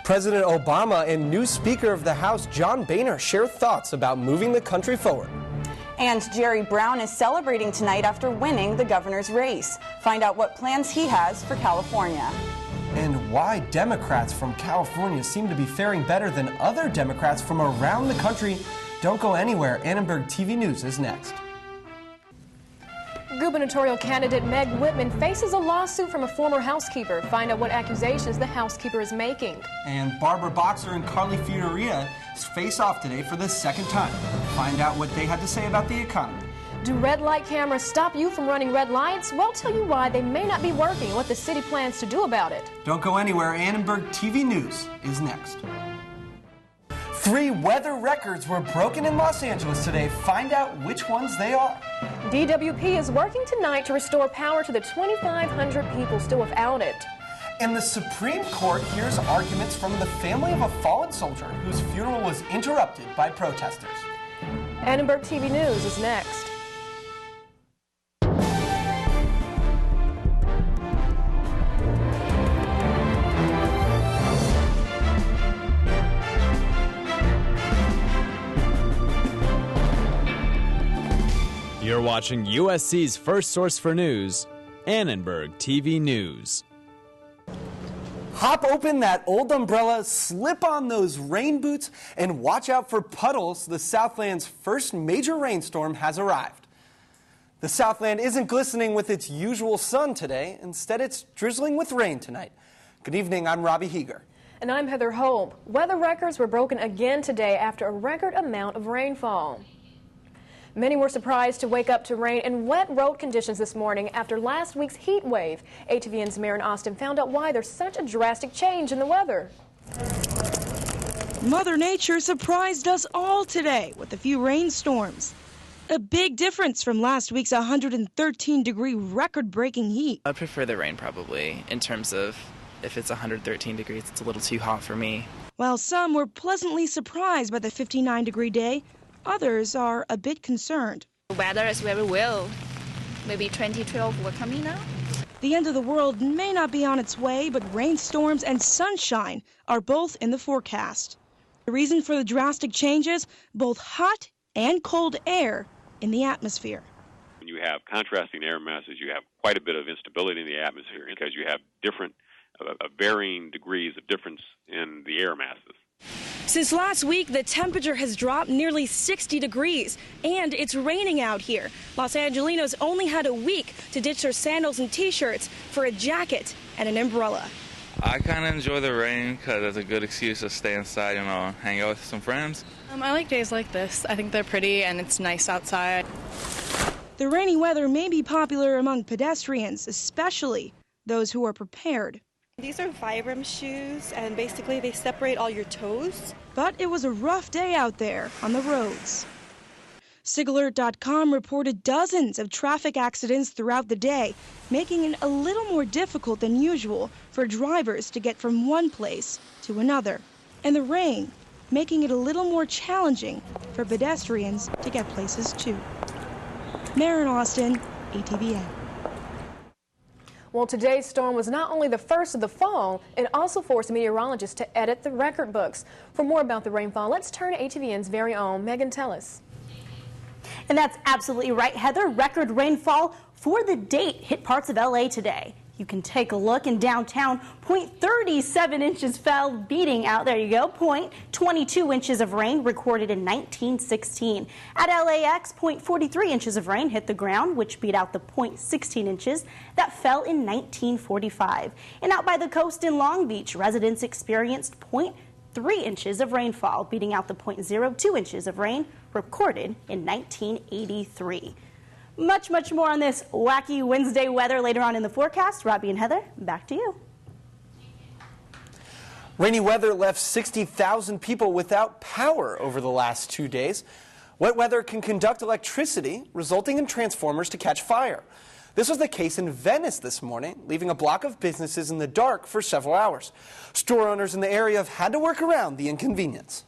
President Obama and new Speaker of the House John Boehner share thoughts about moving the country forward. And Jerry Brown is celebrating tonight after winning the governor's race. Find out what plans he has for California. And why Democrats from California seem to be faring better than other Democrats from around the country. Don't go anywhere. Annenberg TV News is next. Gubernatorial candidate Meg Whitman faces a lawsuit from a former housekeeper. Find out what accusations the housekeeper is making. And Barbara Boxer and Carly Fiorina face off today for the second time. Find out what they had to say about the economy. Do red light cameras stop you from running red lights? We'll tell you why they may not be working and what the city plans to do about it. Don't go anywhere. Annenberg TV News is next. 3 weather records were broken in Los Angeles today. Find out which ones they are. DWP is working tonight to restore power to the 2,500 people still without it. And the Supreme Court hears arguments from the family of a fallen soldier whose funeral was interrupted by protesters. Annenberg TV News is next. You're watching USC's first source for news, Annenberg TV News. Hop open that old umbrella, slip on those rain boots, and watch out for puddles. The Southland's first major rainstorm has arrived. The Southland isn't glistening with its usual sun today. Instead, it's drizzling with rain tonight. Good evening, I'm Robbie Heeger. And I'm Heather Holm. Weather records were broken again today after a record amount of rainfall. Many were surprised to wake up to rain and wet road conditions this morning after last week's heat wave. ATVN's Maren Austin found out why there's such a drastic change in the weather. Mother Nature surprised us all today with a few rainstorms. A big difference from last week's 113-degree record-breaking heat. I'd prefer the rain probably, in terms of if it's 113 degrees, it's a little too hot for me. While some were pleasantly surprised by the 59-degree day, others are a bit concerned. The weather is very well. Maybe 2012 will come in now. The end of the world may not be on its way, but rainstorms and sunshine are both in the forecast. The reason for the drastic changes, both hot and cold air in the atmosphere. When you have contrasting air masses, you have quite a bit of instability in the atmosphere because you have different, varying degrees of difference in the air masses. Since last week, the temperature has dropped nearly 60 degrees, and it's raining out here. Los Angelinos only had a week to ditch their sandals and T-shirts for a jacket and an umbrella. I kind of enjoy the rain because it's a good excuse to stay inside and hang out with some friends. I like days like this. I think they're pretty and it's nice outside. The rainy weather may be popular among pedestrians, especially those who are prepared. These are Vibram shoes, and basically they separate all your toes. But it was a rough day out there on the roads. SigAlert.com reported dozens of traffic accidents throughout the day, making it a little more difficult than usual for drivers to get from one place to another. And the rain, making it a little more challenging for pedestrians to get places too. Maren Austin, ATVN. Well, today's storm was not only the first of the fall, it also forced meteorologists to edit the record books. For more about the rainfall, let's turn to ATVN's very own Megan Tellis. And that's absolutely right, Heather. Record rainfall for the date hit parts of LA today. You can take a look in downtown. 0.37 inches fell, beating out, there you go, 0.22 inches of rain recorded in 1916. At LAX, 0.43 inches of rain hit the ground, which beat out the 0.16 inches that fell in 1945. And out by the coast in Long Beach, residents experienced 0.3 inches of rainfall, beating out the 0.02 inches of rain recorded in 1983. Much more on this wacky Wednesday weather later on in the forecast. Robbie and Heather, back to you. Rainy weather left 60,000 people without power over the last 2 days. Wet weather can conduct electricity, resulting in transformers to catch fire. This was the case in Venice this morning, leaving a block of businesses in the dark for several hours. Store owners in the area have had to work around the inconvenience.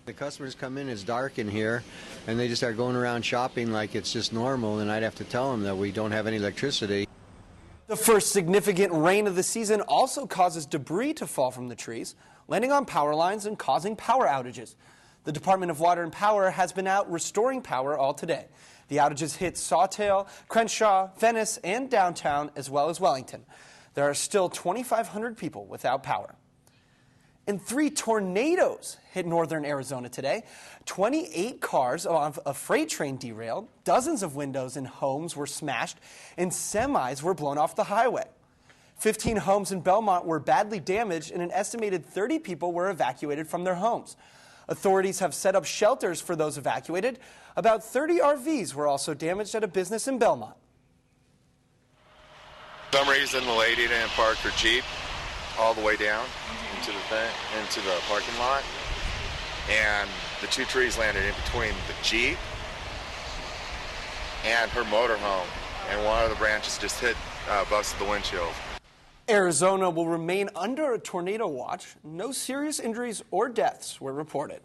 The customers come in, it's dark in here, and they just start going around shopping like it's just normal, and I'd have to tell them that we don't have any electricity. The first significant rain of the season also causes debris to fall from the trees, landing on power lines and causing power outages. The Department of Water and Power has been out restoring power all today. The outages hit Sawtell, Crenshaw, Venice, and downtown, as well as Wellington. There are still 2,500 people without power. And 3 tornadoes hit northern Arizona today. 28 cars of a freight train derailed, dozens of windows in homes were smashed, and semis were blown off the highway. 15 homes in Belmont were badly damaged, and an estimated 30 people were evacuated from their homes. Authorities have set up shelters for those evacuated. About 30 RVs were also damaged at a business in Belmont. For some reason, the lady didn't park her Jeep all the way down into the parking lot, and the 2 trees landed in between the Jeep and her motorhome, and one of the branches just busted the windshield. Arizona will remain under a tornado watch. No serious injuries or deaths were reported.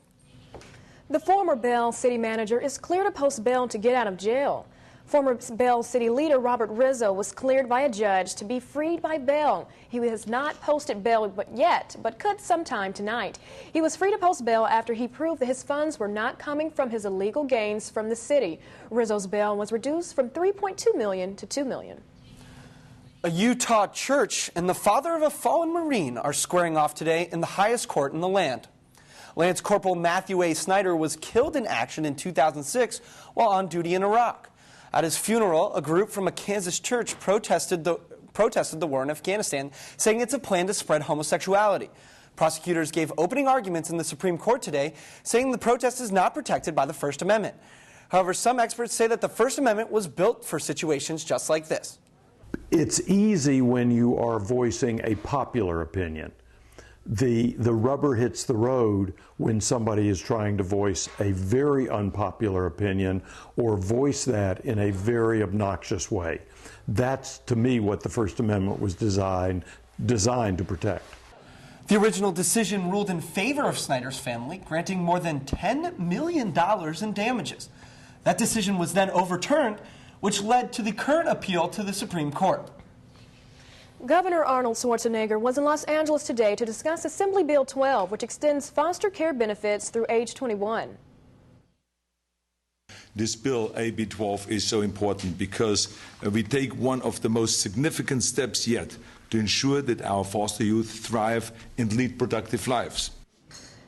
The former Bell city manager is clear to post bail to get out of jail. Former Bell city leader Robert Rizzo was cleared by a judge to be freed by bail. He has not posted bail yet, but could sometime tonight. He was free to post bail after he proved that his funds were not coming from his illegal gains from the city. Rizzo's bail was reduced from $3.2 million to $2 million. A Utah church and the father of a fallen Marine are squaring off today in the highest court in the land. Lance Corporal Matthew A. Snyder was killed in action in 2006 while on duty in Iraq. At his funeral, a group from a Kansas church protested the war in Afghanistan, saying it's a plan to spread homosexuality. Prosecutors gave opening arguments in the Supreme Court today, saying the protest is not protected by the First Amendment. However, some experts say that the First Amendment was built for situations just like this. It's easy when you are voicing a popular opinion. The rubber hits the road when somebody is trying to voice a very unpopular opinion or voice that in a very obnoxious way. That's, to me, what the First Amendment was designed to protect. The original decision ruled in favor of Snyder's family, granting more than $10 million in damages. That decision was then overturned, which led to the current appeal to the Supreme Court. Governor Arnold Schwarzenegger was in Los Angeles today to discuss Assembly Bill 12, which extends foster care benefits through age 21. This bill, AB 12, is so important because we take one of the most significant steps yet to ensure that our foster youth thrive and lead productive lives.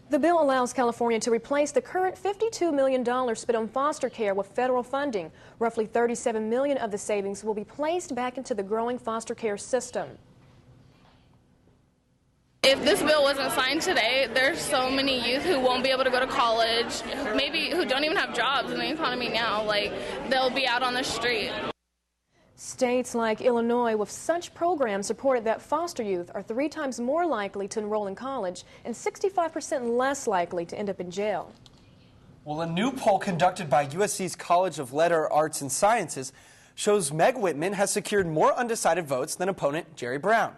The bill allows California to replace the current $52 million spent on foster care with federal funding. Roughly $37 million of the savings will be placed back into the growing foster care system. If this bill wasn't signed today, there's so many youth who won't be able to go to college, maybe who don't even have jobs in the economy now. Like, they'll be out on the street. States like Illinois with such programs reported that foster youth are 3 times more likely to enroll in college and 65% less likely to end up in jail. Well, a new poll conducted by USC's College of Letters, Arts, and Sciences shows Meg Whitman has secured more undecided votes than opponent Jerry Brown.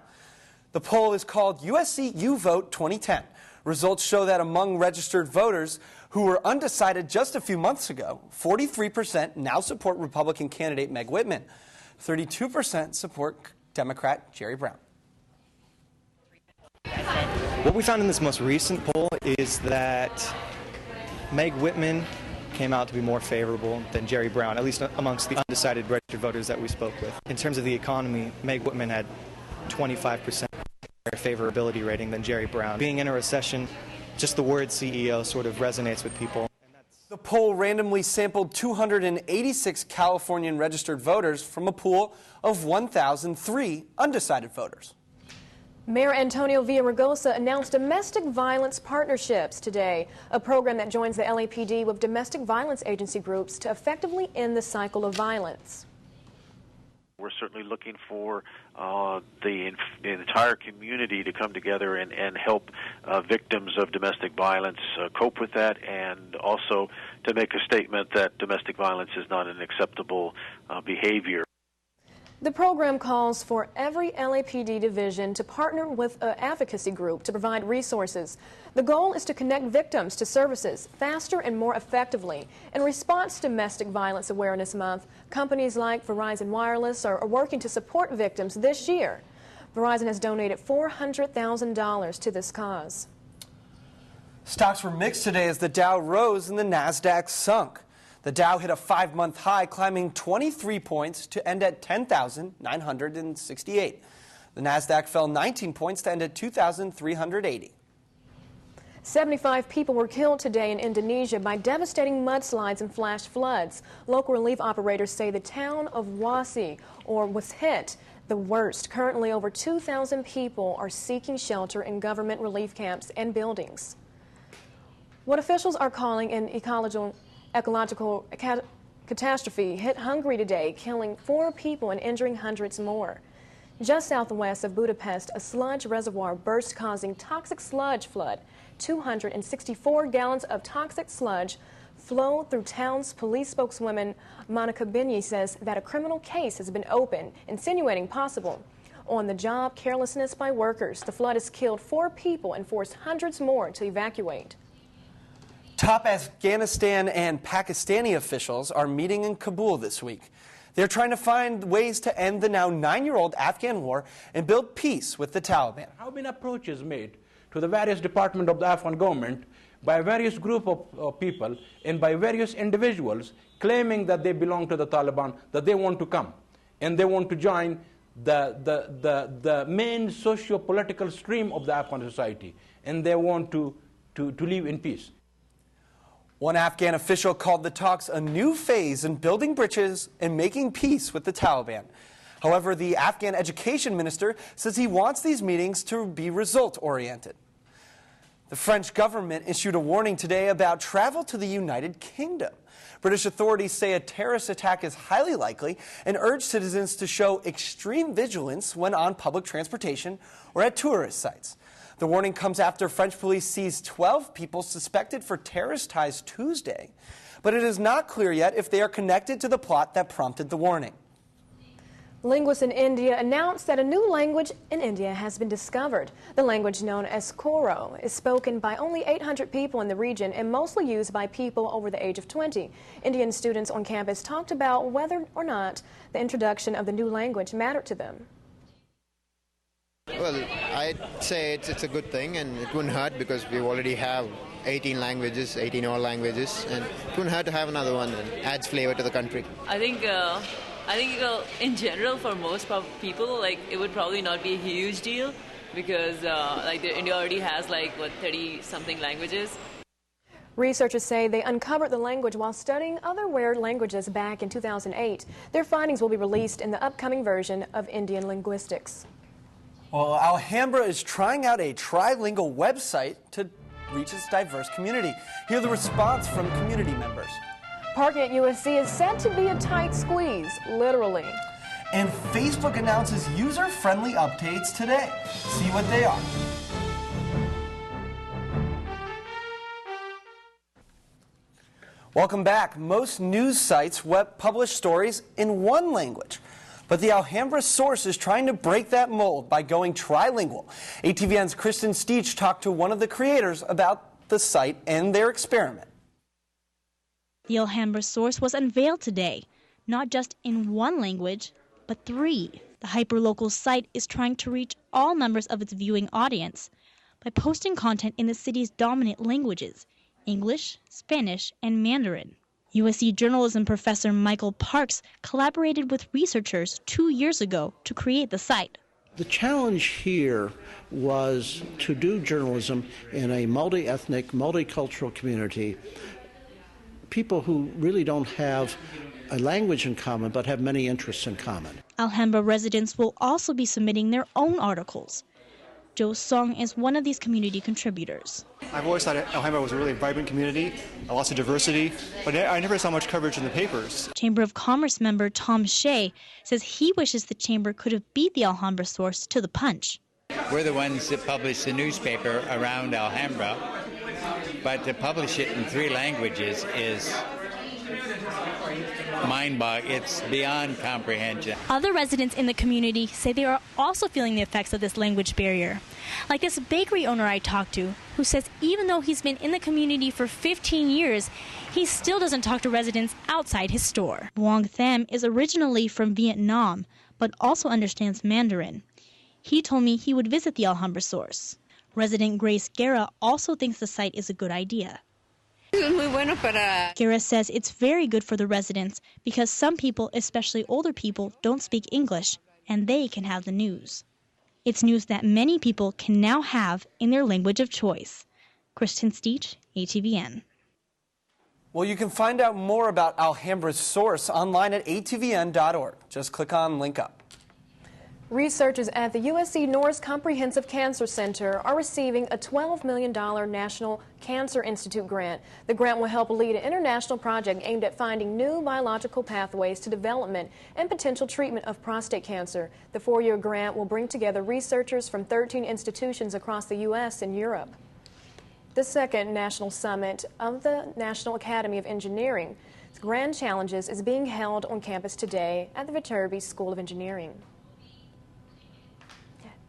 The poll is called USC U Vote 2010. Results show that among registered voters who were undecided just a few months ago, 43% now support Republican candidate Meg Whitman. 32% support Democrat Jerry Brown. What we found in this most recent poll is that Meg Whitman came out to be more favorable than Jerry Brown, at least amongst the undecided registered voters that we spoke with. In terms of the economy, Meg Whitman had 25% favorability rating than Jerry Brown. Being in a recession, just the word CEO sort of resonates with people. The poll randomly sampled 286 Californian registered voters from a pool of 1,003 undecided voters. Mayor Antonio Villaraigosa announced domestic violence partnerships today, a program that joins the LAPD with domestic violence agency groups to effectively end the cycle of violence. We're certainly looking for the entire community to come together and help victims of domestic violence cope with that, and also to make a statement that domestic violence is not an acceptable behavior. The program calls for every LAPD division to partner with an advocacy group to provide resources. The goal is to connect victims to services faster and more effectively. In response to Domestic Violence Awareness Month, companies like Verizon Wireless are working to support victims this year. Verizon has donated $400,000 to this cause. Stocks were mixed today as the Dow rose and the Nasdaq sunk. The Dow hit a 5-month high, climbing 23 points to end at 10,968. The Nasdaq fell 19 points to end at 2,380. 75 people were killed today in Indonesia by devastating mudslides and flash floods. Local relief operators say the town of Wasi was hit the worst. Currently, over 2,000 people are seeking shelter in government relief camps and buildings. What officials are calling an ecological catastrophe hit Hungary today, killing 4 people and injuring hundreds more. Just southwest of Budapest, a sludge reservoir burst, causing toxic sludge flood. 264 gallons of toxic sludge flowed through town's police spokeswoman Monica Binney says that a criminal case has been opened, insinuating possible on-the-job carelessness by workers. The flood has killed 4 people and forced hundreds more to evacuate. Top Afghanistan and Pakistani officials are meeting in Kabul this week. They're trying to find ways to end the now 9-year-old Afghan war and build peace with the Taliban. There have been approaches made to the various departments of the Afghan government by various group of people and by various individuals claiming that they belong to the Taliban, that they want to come and they want to join the main socio-political stream of the Afghan society, and they want to live in peace. One Afghan official called the talks a new phase in building bridges and making peace with the Taliban. However, the Afghan education minister says he wants these meetings to be result-oriented. The French government issued a warning today about travel to the United Kingdom. British authorities say a terrorist attack is highly likely and urge citizens to show extreme vigilance when on public transportation or at tourist sites. The warning comes after French police seized 12 people suspected for terrorist ties Tuesday, but it is not clear yet if they are connected to the plot that prompted the warning. Linguists in India announced that a new language in India has been discovered. The language known as Koro is spoken by only 800 people in the region and mostly used by people over the age of 20. Indian students on campus talked about whether or not the introduction of the new language mattered to them. Well, I'd say it's a good thing, and it wouldn't hurt because we already have 18 languages, 18 old languages, and it wouldn't hurt to have another one and adds flavor to the country. I think in general for most people, it would probably not be a huge deal because India already has 30-something languages. Researchers say they uncovered the language while studying other weird languages back in 2008. Their findings will be released in the upcoming version of Indian linguistics. Well, Alhambra is trying out a trilingual website to reach its diverse community. Hear the response from community members. Parking at USC is said to be a tight squeeze, literally. And Facebook announces user-friendly updates today. See what they are. Welcome back. Most news sites publish stories in one language. But the Alhambra source is trying to break that mold by going trilingual. ATVN's Kristen Steach talked to one of the creators about the site and their experiment. The Alhambra source was unveiled today, not just in one language, but 3. The hyperlocal site is trying to reach all members of its viewing audience by posting content in the city's dominant languages, English, Spanish, and Mandarin. USC journalism professor Michael Parks collaborated with researchers 2 years ago to create the site. The challenge here was to do journalism in a multi-ethnic, multicultural community, people who really don't have a language in common but have many interests in common. Alhambra residents will also be submitting their own articles. Joe Song is one of these community contributors. I've always thought Alhambra was a really vibrant community, lots of diversity, but I never saw much coverage in the papers. Chamber of Commerce member Tom Shea says he wishes the chamber could have beat the Alhambra source to the punch. We're the ones that publish the newspaper around Alhambra, but to publish it in 3 languages is mind-boggling. It's beyond comprehension. Other residents in the community say they are also feeling the effects of this language barrier. Like this bakery owner I talked to, who says even though he's been in the community for 15 years, he still doesn't talk to residents outside his store. Vuong Tham is originally from Vietnam, but also understands Mandarin. He told me he would visit the Alhambra source. Resident Grace Guerra also thinks the site is a good idea. Guerra says it's very good for the residents because some people, especially older people, don't speak English, and they can have the news. It's news that many people can now have in their language of choice. Kristen Steach, ATVN. Well, you can find out more about Alhambra's source online at atvn.org. Just click on Link Up. Researchers at the USC Norris Comprehensive Cancer Center are receiving a $12 million National Cancer Institute grant. The grant will help lead an international project aimed at finding new biological pathways to development and potential treatment of prostate cancer. The four-year grant will bring together researchers from 13 institutions across the U.S. and Europe. The second national summit of the National Academy of Engineering, Grand Challenges, is being held on campus today at the Viterbi School of Engineering.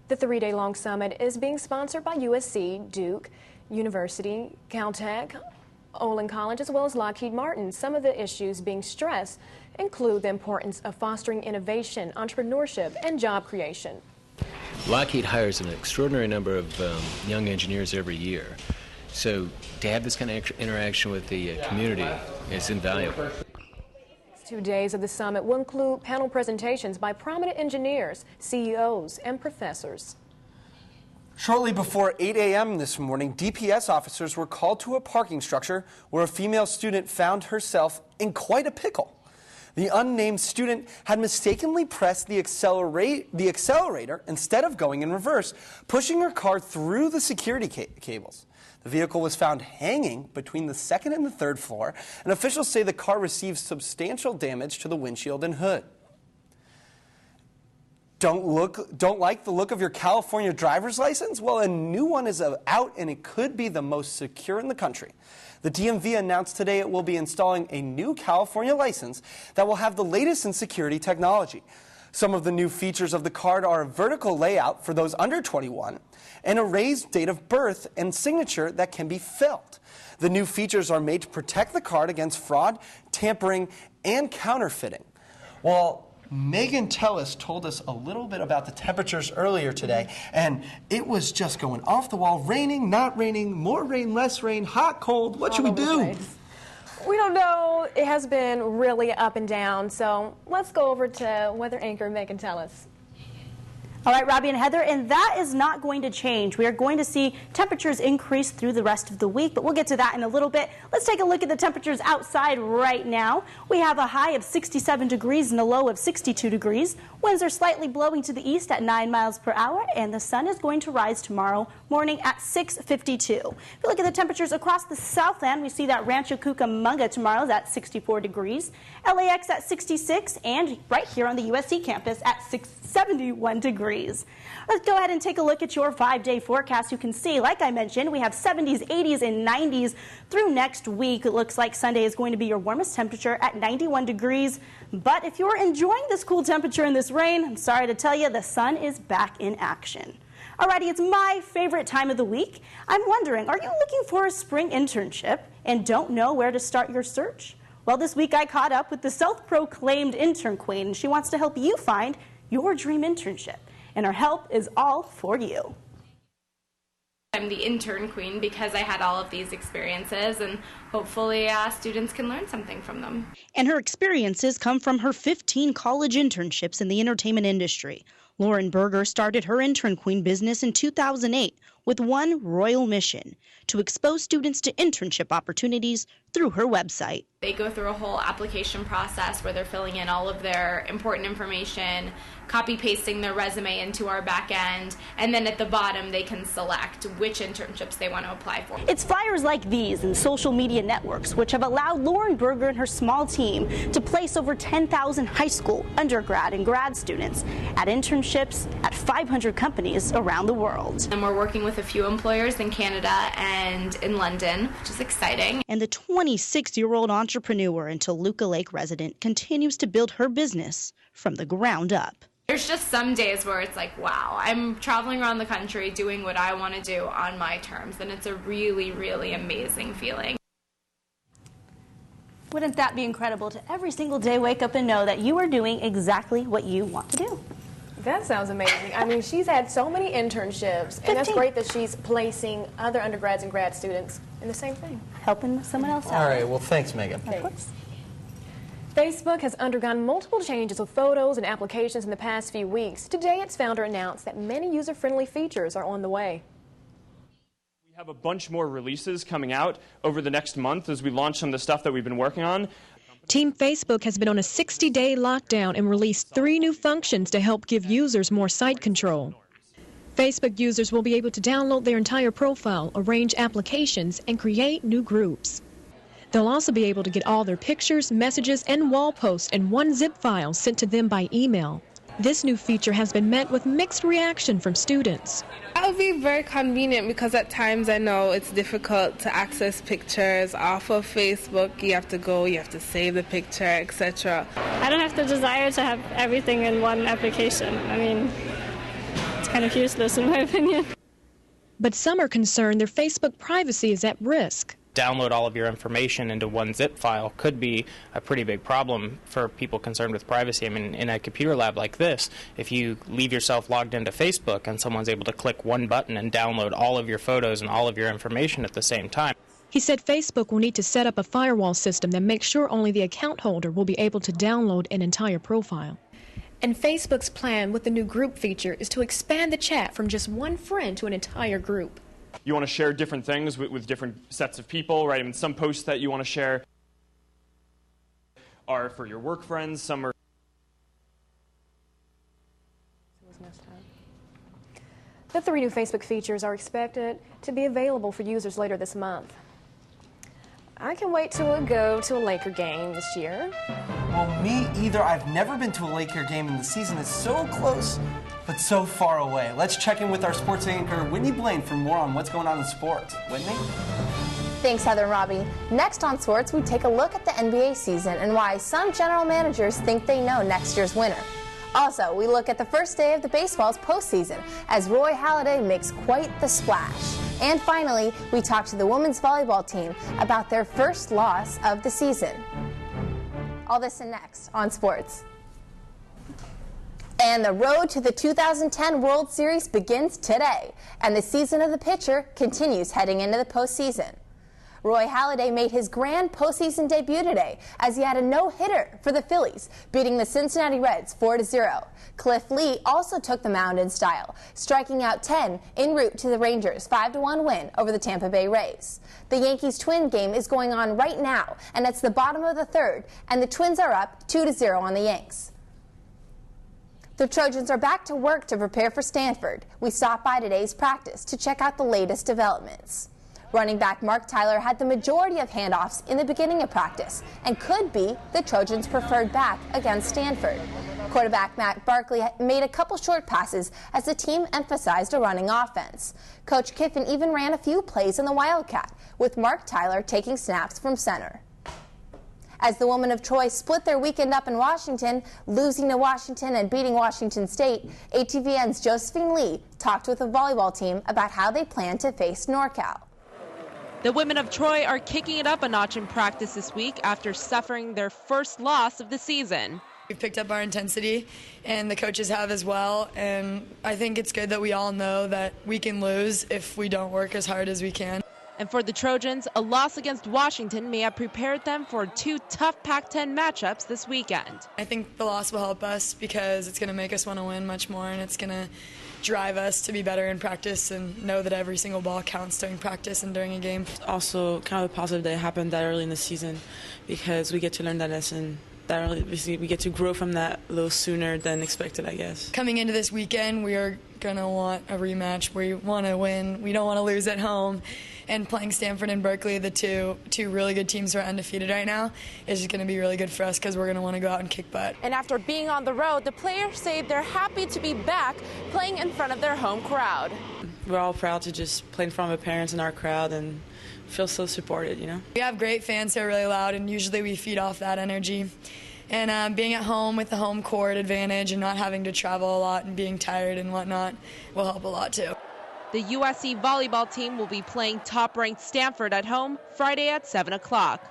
The three-day-long summit is being sponsored by USC, Duke University, Caltech, Olin College, as well as Lockheed Martin. Some of the issues being stressed include the importance of fostering innovation, entrepreneurship, and job creation. Lockheed hires an extraordinary number of young engineers every year. So to have this kind of interaction with the community is invaluable. 2 days of the summit will include panel presentations by prominent engineers, CEOs, and professors. Shortly before 8 a.m. this morning, DPS officers were called to a parking structure where a female student found herself in quite a pickle. The unnamed student had mistakenly pressed the accelerator instead of going in reverse, pushing her car through the security cables. The vehicle was found hanging between the second and the third floor, and officials say the car received substantial damage to the windshield and hood. Don't like the look of your California driver's license? Well, a new one is out, and it could be the most secure in the country. The DMV announced today it will be installing a new California license that will have the latest in security technology. Some of the new features of the card are a vertical layout for those under 21 and a raised date of birth and signature that can be felt. The new features are made to protect the card against fraud, tampering, and counterfeiting. Well, Megan Tellis told us a little bit about the temperatures earlier today, and it was just going off the wall, raining, not raining, more rain, less rain, hot, cold. What should we do? We don't know. It has been really up and down, so let's go over to weather anchor Megan Tellis. All right, Robbie and Heather, and that is not going to change. We are going to see temperatures increase through the rest of the week, but we'll get to that in a little bit. Let's take a look at the temperatures outside right now. We have a high of 67 degrees and a low of 62 degrees. Winds are slightly blowing to the east at 9 miles per hour, and the sun is going to rise tomorrow morning at 6:52. If you look at the temperatures across the Southland, we see that Rancho Cucamonga tomorrow is at 64 degrees, LAX at 66, and right here on the USC campus at 71 degrees. Let's go ahead and take a look at your 5-day forecast. You can see, like I mentioned, we have 70s, 80s, and 90s through next week. It looks like Sunday is going to be your warmest temperature at 91 degrees. But if you're enjoying this cool temperature in this rain, I'm sorry to tell you, the sun is back in action. Alrighty, it's my favorite time of the week. I'm wondering, are you looking for a spring internship and don't know where to start your search? Well, this week I caught up with the self-proclaimed intern queen, and she wants to help you find your dream internship. And our help is all for you. I'm the intern queen because I had all of these experiences, and hopefully students can learn something from them. And her experiences come from her 15 college internships in the entertainment industry. Lauren Berger started her intern queen business in 2008 with one royal mission: to expose students to internship opportunities through her website. They go through a whole application process where they're filling in all of their important information, copy-pasting their resume into our back end, and then at the bottom they can select which internships they want to apply for. It's flyers like these and social media networks which have allowed Lauren Berger and her small team to place over 10,000 high school, undergrad, and grad students at internships internships at 500 companies around the world. And we're working with a few employers in Canada and in London, which is exciting. And the 26-year-old entrepreneur and Toluca Lake resident continues to build her business from the ground up. There's just some days where it's like, wow, I'm traveling around the country doing what I want to do on my terms, and it's a really, really amazing feeling. Wouldn't that be incredible to every single day wake up and know that you are doing exactly what you want to do? That sounds amazing. I mean, she's had so many internships, and that's great that she's placing other undergrads and grad students in the same thing. Helping someone else out. All right, well, thanks, Megan. Of course. Facebook has undergone multiple changes with photos and applications in the past few weeks. Today, its founder announced that many user-friendly features are on the way. We have a bunch more releases coming out over the next month as we launch some of the stuff that we've been working on. Team Facebook has been on a 60-day lockdown and released 3 new functions to help give users more site control. Facebook users will be able to download their entire profile, arrange applications, and create new groups. They'll also be able to get all their pictures, messages, and wall posts in one zip file sent to them by email. This new feature has been met with mixed reaction from students. That would be very convenient because at times I know it's difficult to access pictures off of Facebook. You have to save the picture, etc. I don't have the desire to have everything in one application. I mean, it's kind of useless in my opinion. But some are concerned their Facebook privacy is at risk. Download all of your information into one zip file could be a pretty big problem for people concerned with privacy. I mean, in a computer lab like this, if you leave yourself logged into Facebook and someone's able to click one button and download all of your photos and all of your information at the same time. He said Facebook will need to set up a firewall system that makes sure only the account holder will be able to download an entire profile. And Facebook's plan with the new group feature is to expand the chat from just one friend to an entire group. You want to share different things with different sets of people, right? I mean, some posts that you want to share are for your work friends, some are... The 3 new Facebook features are expected to be available for users later this month. I can wait to go to a Laker game this year. Well, me either. I've never been to a Laker game, and the season is so close, but so far away. Let's check in with our sports anchor, Whitney Blaine, for more on what's going on in sports. Whitney? Thanks, Heather and Robbie. Next on Sports, we take a look at the NBA season and why some general managers think they know next year's winner. Also, we look at the first day of the baseball's postseason as Roy Halladay makes quite the splash. And finally, we talk to the women's volleyball team about their first loss of the season. All this and next on Sports. And the road to the 2010 World Series begins today, and the season of the pitcher continues heading into the postseason. Roy Halladay made his grand postseason debut today as he had a no-hitter for the Phillies, beating the Cincinnati Reds 4-0. Cliff Lee also took the mound in style, striking out 10 en route to the Rangers' 5-1 win over the Tampa Bay Rays. The Yankees-Twins game is going on right now, and it's the bottom of the third, and the Twins are up 2-0 on the Yanks. The Trojans are back to work to prepare for Stanford. We stopped by today's practice to check out the latest developments. Running back Mark Tyler had the majority of handoffs in the beginning of practice and could be the Trojans' preferred back against Stanford. Quarterback Matt Barkley made a couple short passes as the team emphasized a running offense. Coach Kiffin even ran a few plays in the Wildcat, with Mark Tyler taking snaps from center. As the women of Troy split their weekend up in Washington, losing to Washington and beating Washington State, ATVN's Josephine Lee talked with the volleyball team about how they plan to face NorCal. The women of Troy are kicking it up a notch in practice this week after suffering their first loss of the season. We've picked up our intensity, and the coaches have as well, and I think it's good that we all know that we can lose if we don't work as hard as we can. And for the Trojans, a loss against Washington may have prepared them for 2 tough Pac-10 matchups this weekend. I think the loss will help us because it's going to make us want to win much more, and it's going to drive us to be better in practice and know that every single ball counts during practice and during a game. Also, kind of positive that it happened that early in the season because we get to learn that lesson we get to grow from that a little sooner than expected, I guess. Coming into this weekend, we are going to want a rematch. We want to win. We don't want to lose at home. And playing Stanford and Berkeley, the two really good teams who are undefeated right now, is just going to be really good for us because we're going to want to go out and kick butt. And after being on the road, the players say they're happy to be back playing in front of their home crowd. We're all proud to just play in front of our parents and our crowd and feel so supported, you know. We have great fans who are really loud, and usually we feed off that energy. And being at home with the home court advantage and not having to travel a lot and being tired and whatnot will help a lot too. The USC volleyball team will be playing top-ranked Stanford at home Friday at 7 o'clock.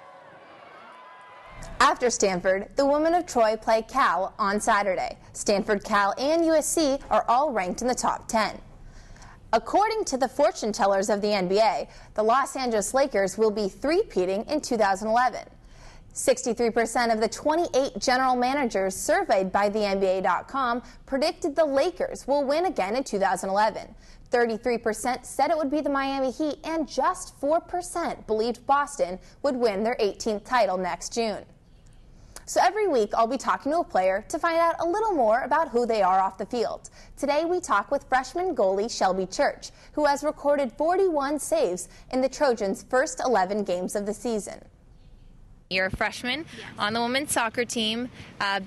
After Stanford, the women of Troy play Cal on Saturday. Stanford, Cal, and USC are all ranked in the top 10. According to the fortune tellers of the NBA, the Los Angeles Lakers will be three-peating in 2011. 63% of the 28 general managers surveyed by the NBA.com predicted the Lakers will win again in 2011. 33% said it would be the Miami Heat, and just 4% believed Boston would win their 18th title next June. So every week I'll be talking to a player to find out a little more about who they are off the field. Today we talk with freshman goalie Shelby Church, who has recorded 41 saves in the Trojans' first 11 games of the season. You're a freshman on the women's soccer team.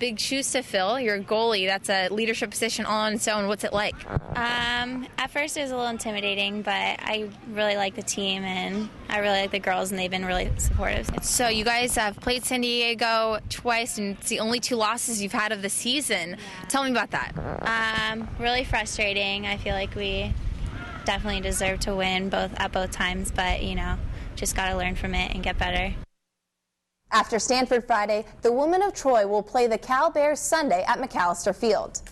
Big shoes to fill. You're a goalie. That's a leadership position on its own. What's it like? At first it was a little intimidating, but I really like the team and I really like the girls, and they've been really supportive. So you guys have played San Diego twice, and it's the only 2 losses you've had of the season. Tell me about that. Really frustrating. I feel like we definitely deserve to win at both times, but just got to learn from it and get better. After Stanford Friday, the women of Troy will play the Cal Bears Sunday at McAllister Field.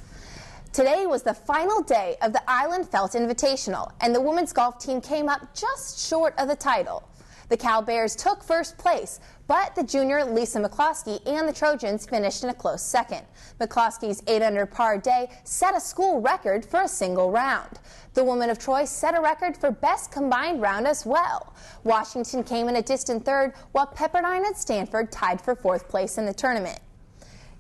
Today was the final day of the Island Felt Invitational, and the women's golf team came up just short of the title. The Cal Bears took first place, but the junior Lisa McCloskey and the Trojans finished in a close second. McCloskey's 8-under par day set a school record for a single round. The women of Troy set a record for best combined round as well. Washington came in a distant third, while Pepperdine and Stanford tied for 4th place in the tournament.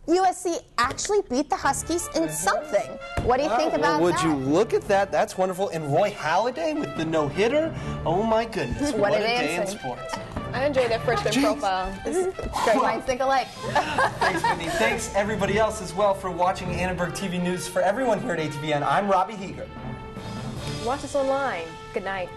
USC actually beat the Huskies in something. What do you think about would that? you look at that? That's wonderful. And Roy Halladay with the no-hitter. Oh, my goodness. What a day in dancing. sports. I enjoy their freshman profile. Great minds think alike. Thanks, Whitney. Thanks, everybody else, as well, for watching Annenberg TV News. For everyone here at ATVN, I'm Robbie Heger. Watch us online. Good night.